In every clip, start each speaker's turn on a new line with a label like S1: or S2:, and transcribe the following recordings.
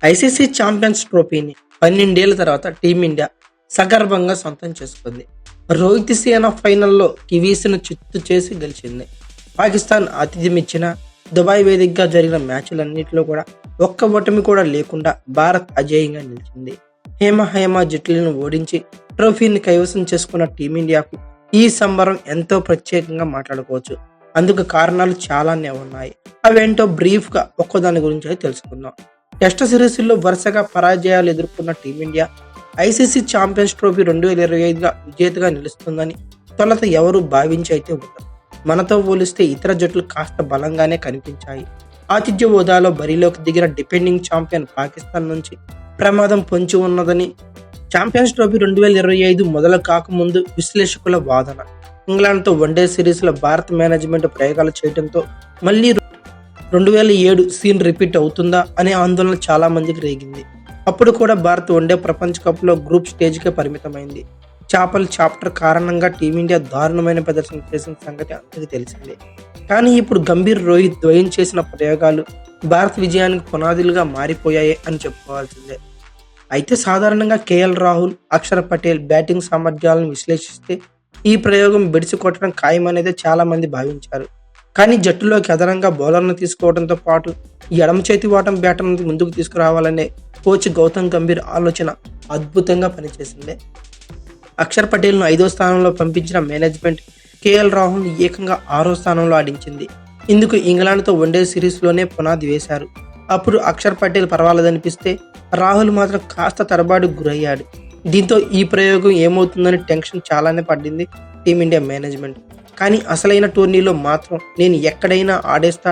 S1: ICC champions ట్రోఫీని 12 ఏళ్ల తర్వాత team India సగర్వంగా సొంతం చేసుకుంది. రోహిత్ సేన ఫైనల్లో కివీస్ను చిత్తు చేసి గెలిచింది. పాకిస్తాన్ ఆతిథ్యం ఇచ్చిన దుబాయ్ వేదికగా జరిగిన మ్యాచ్లన్నింటిలో కూడా ఒక్క ఓటమి కూడా లేకుండా భారత్ అజేయంగా నిలిచింది. హేమ జట్లను ఓడించి ట్రోఫీని కైవసం చేసుకున్న టీమిండియాకు ఈ సంబరం ఎంతో ప్రత్యేకంగా మాట్లాడుకోవచ్చు. అందుకు కారణాలు చాలానే ఉన్నాయి. అవేంటో బ్రీఫ్గా ఒక్కదాని గురించి తెలుసుకుందాం. టెస్ట్ సిరీస్లో వరుసగా పరాజయాలు ఎదుర్కొన్న టీమిండియా ఐసీసీ ఛాంపియన్స్ ట్రోఫీ 2025గా విజేతగా నిలుస్తుందని తొలుత ఎవరూ భావించి అయితే ఉండరు. మనతో పోలిస్తే ఇతర జట్లు కాస్త బలంగానే కనిపించాయి. ఆతిథ్య హోదాలో బరిలోకి దిగిన డిఫెండింగ్ ఛాంపియన్ పాకిస్తాన్ నుంచి ప్రమాదం పొంచి ఉన్నదని ఛాంపియన్స్ ట్రోఫీ 2025 మొదలు కాకముందు విశ్లేషకుల వాదన. ఇంగ్లాండ్తో వన్డే సిరీస్లో భారత మేనేజ్మెంట్ ప్రయోగాలు చేయడంతో మళ్లీ 2007 సీన్ రిపీట్ అవుతుందా అనే ఆందోళన చాలా మందికి రేగింది. అప్పుడు కూడా భారత్ వన్డే ప్రపంచ కప్లో గ్రూప్ స్టేజ్కే పరిమితమైంది. చాప్టర్ కారణంగా టీమిండియా దారుణమైన ప్రదర్శన చేసిన సంగతి అందరికీ తెలిసిందే. కానీ ఇప్పుడు గంభీర్, రోహిత్ ద్వయం చేసిన ప్రయోగాలు భారత్ విజయానికి పునాదులుగా మారిపోయాయి అని చెప్పుకోవాల్సిందే. అయితే సాధారణంగా కేఎల్ రాహుల్, అక్షర్ పటేల్ బ్యాటింగ్ సామర్థ్యాలను విశ్లేషిస్తే ఈ ప్రయోగం బెడిసి కొట్టడం ఖాయమనేదే చాలా మంది భావించారు. కానీ జట్టులోకి అదనంగా బౌలర్ను తీసుకోవడంతో పాటు ఎడమ చేతి వాటం బ్యాటర్ను ముందుకు తీసుకురావాలనే కోచ్ గౌతమ్ గంభీర్ ఆలోచన అద్భుతంగా పనిచేసింది. అక్షర్ పటేల్ను 5వ స్థానంలో పంపించిన మేనేజ్మెంట్ కేఎల్ రాహుల్ ఏకంగా 6వ స్థానంలో ఆడించింది. ఇందుకు ఇంగ్లాండ్తో వన్డే సిరీస్లోనే పునాది వేశారు. అప్పుడు అక్షర్ పటేల్ పర్వాలేదనిపిస్తే రాహుల్ మాత్రం కాస్త తడబాటుకు గురయ్యాడు. దీంతో ఈ ప్రయోగం ఏమవుతుందని టెన్షన్ చాలానే పడింది టీమిండియా మేనేజ్మెంట్. కానీ అసలైన టోర్నీలో మాత్రం నేను ఎక్కడైనా ఆడేస్తా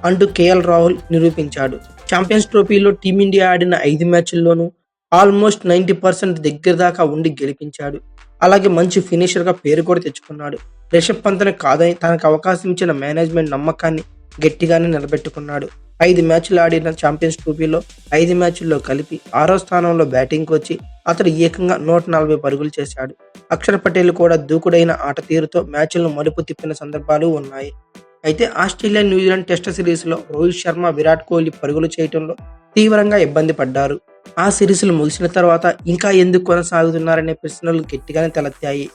S1: అంటూ కేఎల్ రాహుల్ నిరూపించాడు. ఛాంపియన్స్ ట్రోఫీలో టీమిండియా ఆడిన 5 మ్యాచ్ల్లోనూ ఆల్మోస్ట్ 90% దగ్గర దాకా ఉండి గెలిపించాడు. అలాగే మంచి ఫినిషర్గా పేరు కూడా తెచ్చుకున్నాడు. రిషబ్ పంత్ని కాదని తనకు అవకాశం ఇచ్చిన మేనేజ్మెంట్ నమ్మకాన్ని గట్టిగానే నిలబెట్టుకున్నాడు. 5 మ్యాచ్లు ఆడిన ఛాంపియన్స్ ట్రోఫీలో 5 మ్యాచ్ల్లో కలిపి 6వ స్థానంలో బ్యాటింగ్కి వచ్చి అతడు ఏకంగా 140 పరుగులు చేశాడు. అక్షర్ పటేల్ కూడా దూకుడైన ఆట తీరుతో మ్యాచ్లను మలుపు తిప్పిన సందర్భాలు ఉన్నాయి. అయితే ఆస్ట్రేలియా, న్యూజిలాండ్ టెస్ట్ సిరీస్లో రోహిత్ శర్మ, విరాట్ కోహ్లీ పరుగులు చేయడంలో తీవ్రంగా ఇబ్బంది పడ్డారు. ఆ సిరీస్లు ముగిసిన తర్వాత ఇంకా ఎందుకు కొనసాగుతున్నారనే ప్రశ్నలు గట్టిగానే తలెత్తాయి.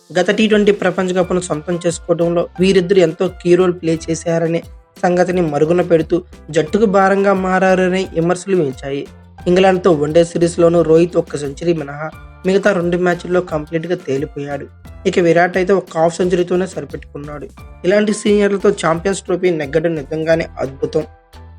S1: గత టీ20 ప్రపంచ కప్ను సొంతం చేసుకోవడంలో వీరిద్దరు ఎంతో కీ రోల్ ప్లే చేశారనే సంగతిని మరుగున పెడుతూ జట్టుకు భారంగా మారారనే విమర్శలు వేచాయి. ఇంగ్లాండ్తో వన్డే సిరీస్లోనూ రోహిత్ ఒక్క సెంచరీ మినహా మిగతా 2 మ్యాచ్ల్లో కంప్లీట్గా తేలిపోయాడు. ఇక విరాట్ అయితే ఒక హాఫ్ సెంచరీతోనే సరిపెట్టుకున్నాడు. ఇలాంటి సీనియర్లతో ఛాంపియన్స్ ట్రోఫీ నెగ్గడం నిజంగానే అద్భుతం.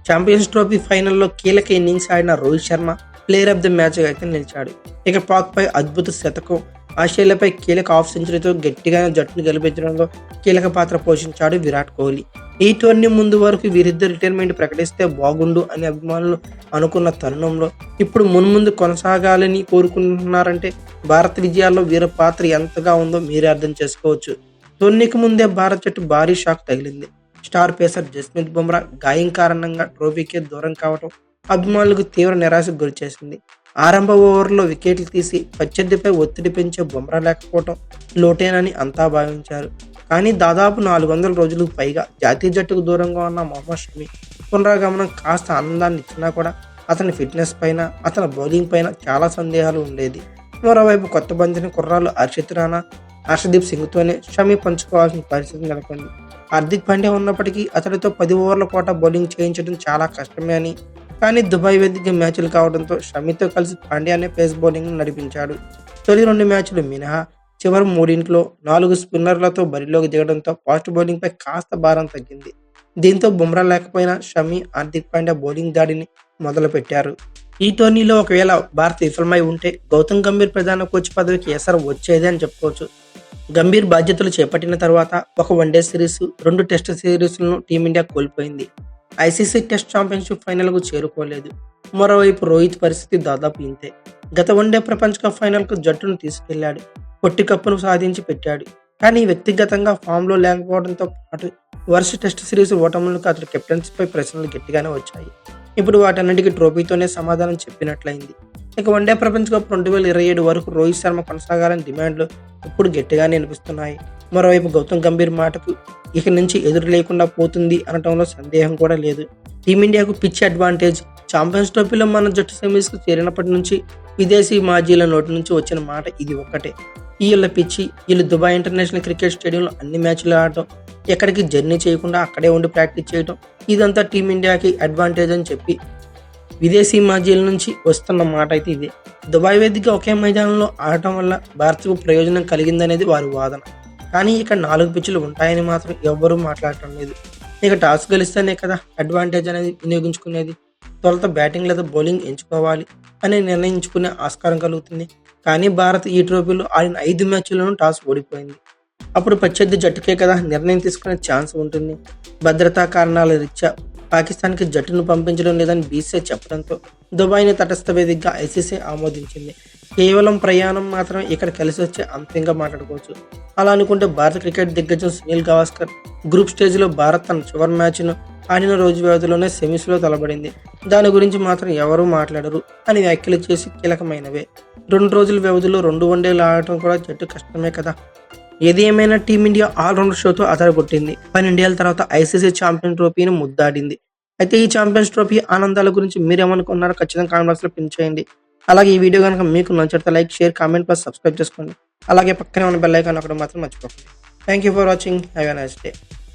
S1: ఛాంపియన్స్ ట్రోఫీ ఫైనల్లో కీలక ఇన్నింగ్స్ ఆడిన Rohit Sharma player of the match అయితే నిలిచాడు. ఇక పాక్పై అద్భుత శతకం, ఆస్ట్రేలియాపై కీలక హాఫ్ సెంచరీతో గట్టిగా జట్టును గెలిపించడంలో కీలక పాత్ర పోషించాడు విరాట్ కోహ్లీ. ఈ టోర్నీ ముందు వరకు వీరిద్దరు రిటైర్మెంట్ ప్రకటిస్తే బాగుండు అని అభిమానులు అనుకున్న తరుణంలో ఇప్పుడు మున్ముందు కొనసాగాలని కోరుకుంటున్నారంటే భారత విజయాల్లో వీరి పాత్ర ఎంతగా ఉందో మీరే అర్థం చేసుకోవచ్చు. టోర్నీకి ముందే భారత జట్టు భారీ షాక్ తగిలింది. స్టార్ పేసర్ జస్ప్రీత్ బుమ్రా గాయం కారణంగా ట్రోఫీకే దూరం కావడం అభిమానులకు తీవ్ర నిరాశకు గురిచేసింది. ఆరంభ ఓవర్లో వికెట్లు తీసి ప్రత్యర్థిపై ఒత్తిడి పెంచే బుమ్రా లేకపోవడం లోటేనని అంతా భావించారు. కానీ దాదాపు 400 రోజులకు పైగా జాతీయ జట్టుకు దూరంగా ఉన్న మొహమ్మద్ షమి పునరాగమనం కాస్త ఆనందాన్ని ఇచ్చినా కూడా అతని ఫిట్నెస్ పైన, అతని బౌలింగ్ పైన చాలా సందేహాలు ఉండేది. మరోవైపు కొత్త బంతిని కుర్రాలు హర్షిత్ రాణా, హర్షదీప్ సింగ్తోనే షమి పంచుకోవాల్సిన పరిస్థితి నెలకొంది. హార్దిక్ పాండ్యా ఉన్నప్పటికీ అతడితో 10 ఓవర్ల కోట బౌలింగ్ చేయించడం చాలా కష్టమే అని, కానీ దుబాయ్ వేదిక మ్యాచ్లు కావడంతో షమితో కలిసి పాండ్యానే పేస్ బౌలింగ్ నడిపించాడు. తొలి 2 మ్యాచ్లు మినహా చివరి 3 4 స్పిన్నర్లతో బరిలోకి దిగడంతో ఫాస్ట్ బౌలింగ్పై కాస్త భారం తగ్గింది. దీంతో బుమ్రా లేకపోయినా షమి, హార్దిక్ పాండ్యా బౌలింగ్ దాడిని మొదలుపెట్టారు. ఈ టోర్నీలో ఒకవేళ భారత్ విఫలమై ఉంటే గౌతమ్ గంభీర్ ప్రధాన కోచ్ పదవికి ఎసరు వచ్చేది అని చెప్పుకోవచ్చు. గంభీర్ బాధ్యతలు చేపట్టిన తర్వాత ఒక వన్డే సిరీస్, 2 టెస్ట్ సిరీస్లను టీమిండియా కోల్పోయింది. ఐసీసీ టెస్ట్ ఛాంపియన్షిప్ ఫైనల్కు చేరుకోలేదు. మరోవైపు రోహిత్ పరిస్థితి దాదాపు ఇంతే. గత వన్డే ప్రపంచ కప్ ఫైనల్కు జట్టును తీసుకెళ్లాడు, పొట్టి కప్పును సాధించి పెట్టాడు. కానీ వ్యక్తిగతంగా ఫామ్లో లేకపోవడంతో పాటు వరుస టెస్ట్ సిరీస్ ఓటములకు అతడి కెప్టెన్సీపై ప్రశ్నలు గట్టిగానే వచ్చాయి. ఇప్పుడు వాటన్నిటికీ ట్రోఫీతోనే సమాధానం చెప్పినట్లయింది. ఇక వన్డే ప్రపంచ కప్ 2027 వరకు రోహిత్ శర్మ కొనసాగాలని డిమాండ్లు ఇప్పుడు గట్టిగానే వినిపిస్తున్నాయి. మరోవైపు గౌతమ్ గంభీర్ మాటకు ఇక నుంచి ఎదురు లేకుండా పోతుంది అనటంలో సందేహం కూడా లేదు. టీమిండియాకు పిచ్ అడ్వాంటేజ్. ఛాంపియన్స్ ట్రోఫీలో మన జట్టు సెమీస్కు చేరినప్పటి నుంచి విదేశీ మాజీల నోటి నుంచి వచ్చిన మాట ఇది ఒక్కటే. వీళ్ళ పిచ్చి, వీళ్ళు దుబాయ్ ఇంటర్నేషనల్ క్రికెట్ స్టేడియంలో అన్ని మ్యాచ్లు ఆడటం, ఎక్కడికి జర్నీ చేయకుండా అక్కడే ఉండి ప్రాక్టీస్ చేయటం, ఇదంతా టీమిండియాకి అడ్వాంటేజ్ అని చెప్పి విదేశీ మాజీల నుంచి వస్తున్న మాట అయితే ఇదే. దుబాయ్ వేదికగా ఒకే మైదానంలో ఆడటం వల్ల భారత్కు ప్రయోజనం కలిగిందనేది వారి వాదన. కానీ ఇక్కడ 4 పిచ్చులు ఉంటాయని మాత్రం ఎవ్వరూ మాట్లాడటం లేదు. ఇక టాస్ గెలిస్తేనే కదా అడ్వాంటేజ్ అనేది వినియోగించుకునేది. తొలుత బ్యాటింగ్ లేదా బౌలింగ్ ఎంచుకోవాలి అని నిర్ణయించుకునే ఆస్కారం కలుగుతుంది. కానీ భారత్ ఈ ట్రోఫీలో ఆడిన 5 మ్యాచ్ల్లోనూ టాస్ ఓడిపోయింది. అప్పుడు ప్రత్యర్థి జట్టుకే కదా నిర్ణయం తీసుకునే ఛాన్స్ ఉంటుంది. భద్రతా కారణాల రీత్యా పాకిస్తాన్కి జట్టును పంపించడం లేదని బీసీసీఐ చెప్పడంతో దుబాయ్ని తటస్థ వేదికగా ఐసీసీ ఆమోదించింది. కేవలం ప్రయాణం మాత్రం ఇక్కడ కలిసి వచ్చే అంశంగా మాట్లాడుకోవచ్చు. అలా అనుకుంటే భారత క్రికెట్ దిగ్గజం సునీల్ గవాస్కర్ గ్రూప్ స్టేజ్లో భారత్ తన చివరి మ్యాచ్ను ఆడిన రోజు వ్యవధిలోనే సెమీస్లో తలబడింది. దాని గురించి మాత్రం ఎవరూ మాట్లాడరు అని వ్యాఖ్యలు చేసి కీలకమైనవే. 2 రోజుల వ్యవధిలో 2 వన్డేలు ఆడటం కూడా జట్టు కష్టమే కదా. ఏది ఏమైనా టీమిండియా ఆల్రౌండర్ షోతో అదరగొట్టింది. 12 ఏళ్ల తర్వాత ఐసీసీ ఛాంపియన్ ట్రోఫీని ముద్దాడింది. అయితే ఈ ఛాంపియన్స్ ట్రోఫీ ఆనందాల గురించి మీరేమనుకున్నారో ఖచ్చితంగా కామెంట్ బాక్స్లో పిన్ చేయండి. అలాగే ఈ వీడియో కనుక మీకు నచ్చితే like, share, comment plus subscribe చేసుకోండి. అలాగే పక్కనే ఉన్న బెల్ ఐకాన్ అక్కడ మాత్రం మర్చిపోకండి. Thank you for watching. Have a nice day.